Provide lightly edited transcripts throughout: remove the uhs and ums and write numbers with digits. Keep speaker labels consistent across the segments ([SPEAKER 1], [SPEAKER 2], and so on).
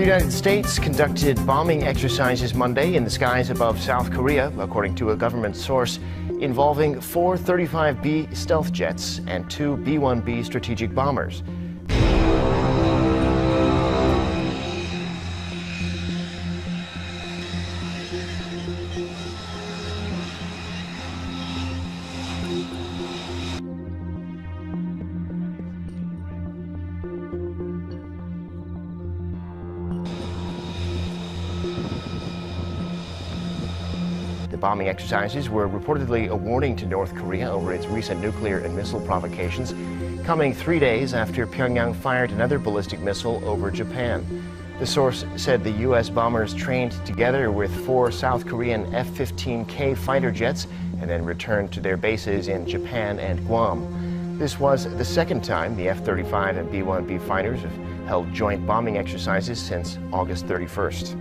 [SPEAKER 1] The United States conducted bombing exercises Monday in the skies above South Korea, according to a government source, involving 4 35B stealth jets and 2 B-1B strategic bombers. The bombing exercises were reportedly a warning to North Korea over its recent nuclear and missile provocations, coming 3 days after Pyongyang fired another ballistic missile over Japan. The source said the U.S. bombers trained together with 4 South Korean F-15K fighter jets and then returned to their bases in Japan and Guam. This was the second time the F-35 and B-1B fighters have held joint bombing exercises since August 31st.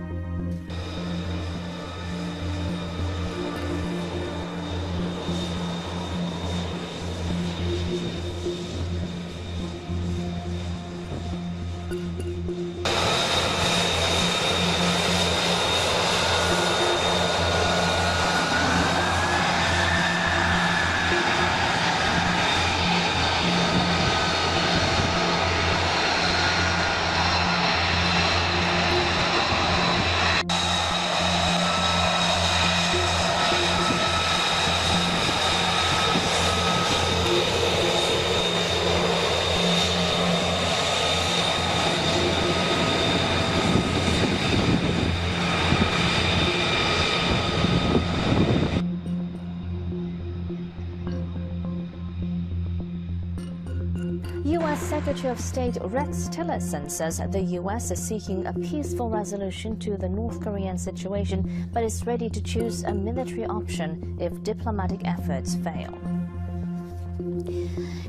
[SPEAKER 2] U.S. Secretary of State Rex Tillerson says the U.S. is seeking a peaceful resolution to the North Korean situation, but is ready to choose a military option if diplomatic efforts fail.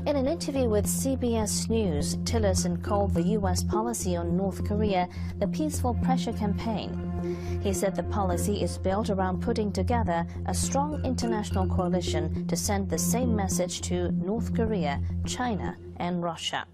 [SPEAKER 2] In an interview with CBS News, Tillerson called the U.S. policy on North Korea the peaceful pressure campaign. He said the policy is built around putting together a strong international coalition to send the same message to North Korea, China, and Russia.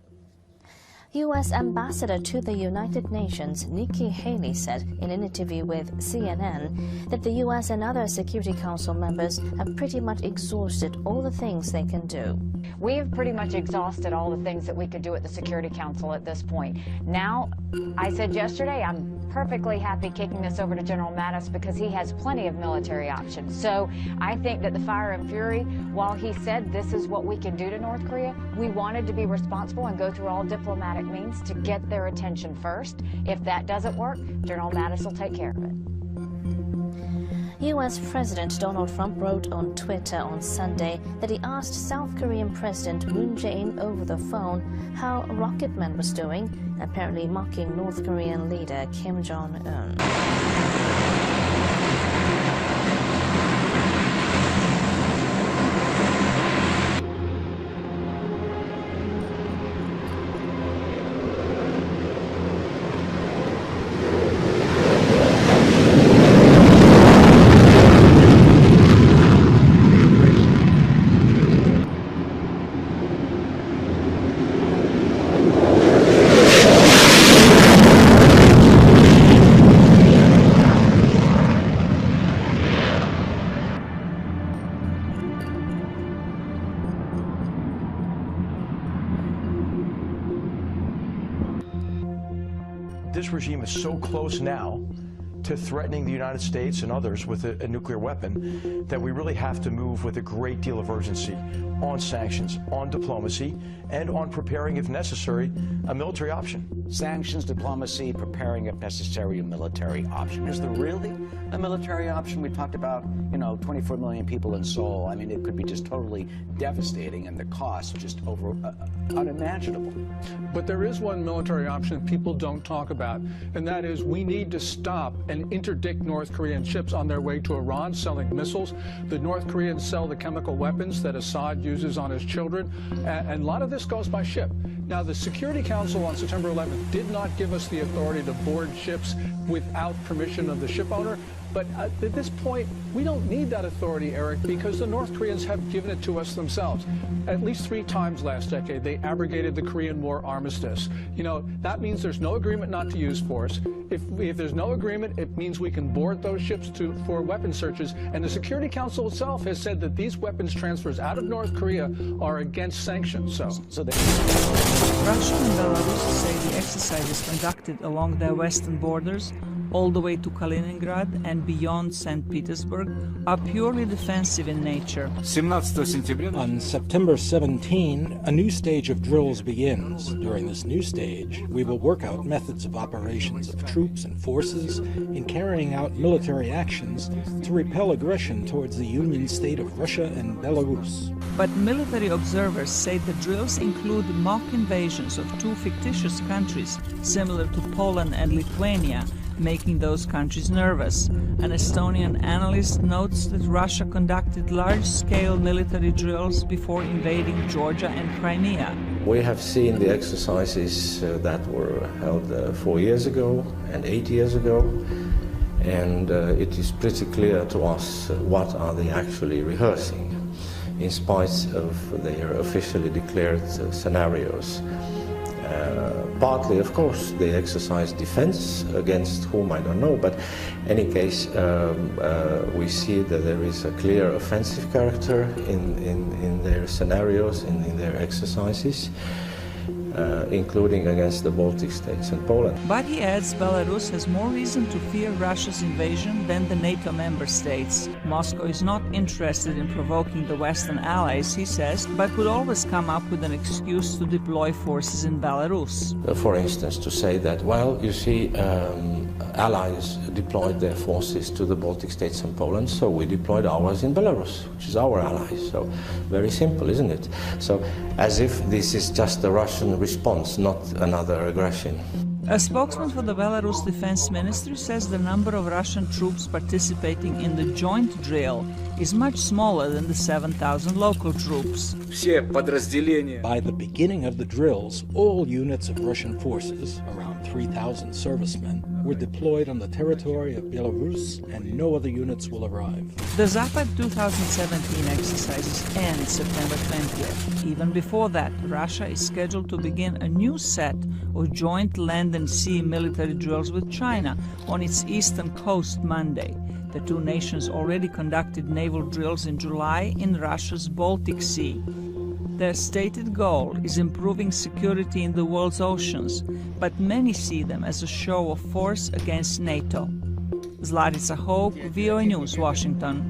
[SPEAKER 2] U.S. Ambassador to the United Nations Nikki Haley said in an interview with CNN that the U.S. and other Security Council members have pretty much exhausted all the things they can do.
[SPEAKER 3] We have pretty much exhausted all the things that we could do at the Security Council at this point. Now, I said yesterday, I'm perfectly happy kicking this over to General Mattis because he has plenty of military options. So I think that the fire and fury, while he said this is what we can do to North Korea, we wanted to be responsible and go through all diplomatic means to get their attention first. If that doesn't work, General Mattis will take care of it.
[SPEAKER 2] U.S. President Donald Trump wrote on Twitter on Sunday that he asked South Korean President Moon Jae-in over the phone how Rocketman was doing, apparently mocking North Korean leader Kim Jong-un.
[SPEAKER 4] This regime is so close now to threatening the United States and others with a nuclear weapon that we really have to move with a great deal of urgency on sanctions, on diplomacy, and on preparing, if necessary, a military option.
[SPEAKER 5] Sanctions, diplomacy, preparing, if necessary, a military option. Is there really a military option? We talked about, 24 million people in Seoul. I mean, it could be just totally devastating, and the cost just unimaginable.
[SPEAKER 6] But there is one military option people don't talk about, and that is we need to stop and interdict North Korean ships on their way to Iran selling missiles. The North Koreans sell the chemical weapons that Assad uses on his children, and a lot of this goes by ship. Now, the Security Council on September 11th did not give us the authority to board ships without permission of the ship owner, But at this point, we don't need that authority, Eric, because the North Koreans have given it to us themselves. At least 3 times last decade, they abrogated the Korean War armistice. You know, that means there's no agreement not to use force. If there's no agreement, it means we can board those ships for weapon searches. And the Security Council itself has said that these weapons transfers out of North Korea are against sanctions.
[SPEAKER 7] Russia and Belarus say the exercises conducted along their western borders, all the way to Kaliningrad and beyond St. Petersburg, are purely defensive in nature.
[SPEAKER 8] On September 17, a new stage of drills begins. During this new stage, we will work out methods of operations of troops and forces in carrying out military actions to repel aggression towards the Union state of Russia and Belarus.
[SPEAKER 7] But military observers say the drills include mock invasions of 2 fictitious countries, similar to Poland and Lithuania, making those countries nervous. An Estonian analyst notes that Russia conducted large-scale military drills before invading Georgia and Crimea.
[SPEAKER 9] We have seen the exercises that were held 4 years ago and 8 years ago, and it is pretty clear to us what are they actually rehearsing, in spite of their officially declared scenarios. Partly, of course, they exercise defense against whom, I don't know, but in any case, we see that there is a clear offensive character in their scenarios, in their exercises, including against the Baltic states and Poland.
[SPEAKER 7] But he adds Belarus has more reason to fear Russia's invasion than the NATO member states. Moscow is not interested in provoking the Western allies, he says, but would always come up with an excuse to deploy forces in Belarus.
[SPEAKER 9] For instance, to say that, well, you see, allies deployed their forces to the Baltic states and Poland, so we deployed ours in Belarus, which is our ally. So very simple, isn't it? So as if this is just a Russian response, not another aggression.
[SPEAKER 7] A spokesman for the Belarus Defense Ministry says the number of Russian troops participating in the joint drill is much smaller than the 7,000 local troops.
[SPEAKER 8] By the beginning of the drills, all units of Russian forces, around 3,000 servicemen, were deployed on the territory of Belarus, and no other units will arrive.
[SPEAKER 7] The Zapad 2017 exercises end September 20th. Even before that, Russia is scheduled to begin a new set of joint land and sea military drills with China on its eastern coast Monday. The 2 nations already conducted naval drills in July in Russia's Baltic Sea. Their stated goal is improving security in the world's oceans, but many see them as a show of force against NATO. 𝐔sa 𝐍ews, VOA News, Washington.